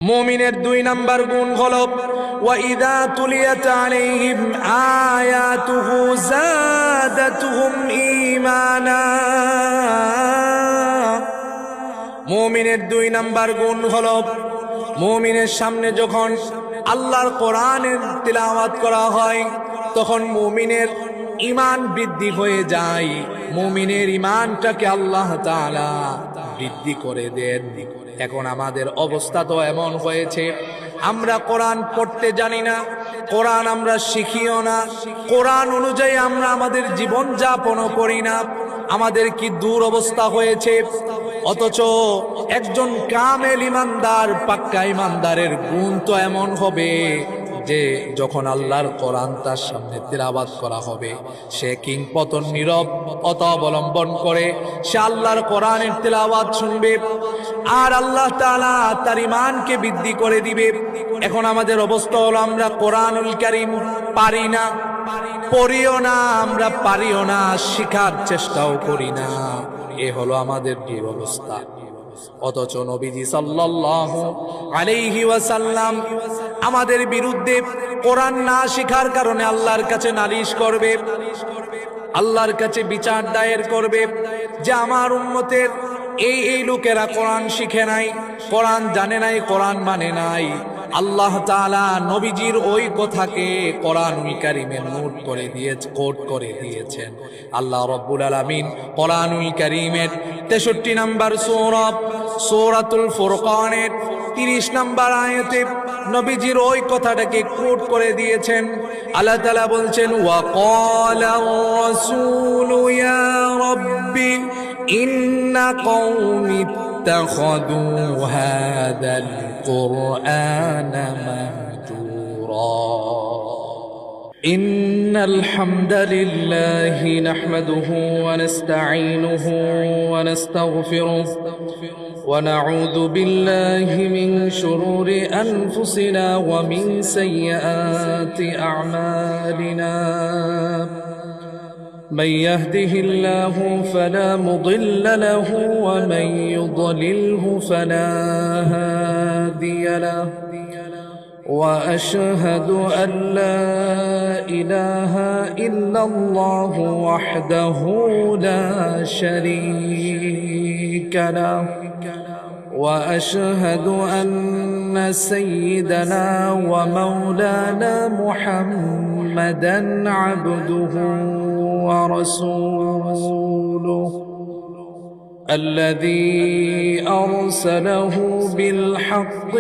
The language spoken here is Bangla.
মুমিনের 2 নাম্বার গুণ হলো ওয়াইদা তুলিয়াত আলাইহিম আয়াতুহু যাদাতুহুম ঈমানা। মুমিনের 2 নাম্বার গুণ হলো মুমিনের সামনে যখন আল্লাহর কোরআনের তিলাওয়াত করা হয় তখন মুমিনের ঈমান বৃদ্ধি হয়ে যায়। মুমিনের ঈমানটাকে আল্লাহ তাআলা বৃদ্ধি করে দেন। এখন আমাদের অবস্থা তো এমন হয়েছে, আমরা কোরআন পড়তে জানি না, কোরআন আমরা শিখিও না, কোরআন অনুযায়ী আমরা আমাদের জীবন যাপনও করি না। আমাদের কি দুরবস্থা হয়েছে। অথচ একজন কামেল ইমানদার, পাক্কা ইমানদারের গুণ তো এমন হবে যে যখন আল্লাহর কোরআন তার সামনে তিলাওয়াত করা হবে সে কিংপতন নীরবতা অবলম্বন করে সে আল্লাহর কোরআনের তিলাওয়াত শুনবে আর আল্লাহ তাআলা তার ঈমানকে বৃদ্ধি করে দিবে। এখন আমাদের অবস্থা হলো আমরা কোরআনুল কারীম পারি না, পড়িও না, আমরা পারিও না, শিখার চেষ্টাও করি না। এ হলো আমাদের দুরবস্থা। অথচ নবীজি সাল্লাল্লাহু আলাইহি ওয়াসাল্লাম আমাদের বিরুদ্ধে কোরআন না শিখার কারণে আল্লাহর কাছে নালিশ করবে, আল্লাহর কাছে বিচার দায়ের করবে যে আমার উম্মতের এই লোকেরা কোরআন শিখে নাই, কোরআন জানে নাই, কোরআন মানে নাই। আল্লাহ তাআলা নবীজির ওই কথাকে কোরআনুল কারীমে নোট করে দিয়েছে, কোট করে দিয়েছেন। আল্লাহ রাব্বুল আলামিন কোরআনুল কারীমের 63 নম্বর সূরা সূরাতুল ফুরকানের 30 নম্বর আয়াতে নবীজির ওই কথাটাকে কোট করে দিয়েছেন। আল্লাহ তাআলা বলছেন ওয়া ক্বালা রাসূলু ইয়া রাব্বি ইন্না কওমি ইত্তাখাযু হাযাল কুরআনা মাহজুরা। ইন্নাল হামদালিল্লাহি নাহমাদুহু ওয়া নাস্তাঈনুহু ওয়া নাস্তাগফিরুহু ওয়া নাউযু বিল্লাহি মিন শুরুরি আনফুসিনা ওয়া মিন সাইয়্যাতি আ'মালিনা। من يهده الله فلا مضل له ومن يضلله فلا هادي له وأشهد أن لا إله إلا الله وحده لا شريك له وأشهد أن سيدنا ومولانا محمدا عبده ورسوله الذي أرسله بالحق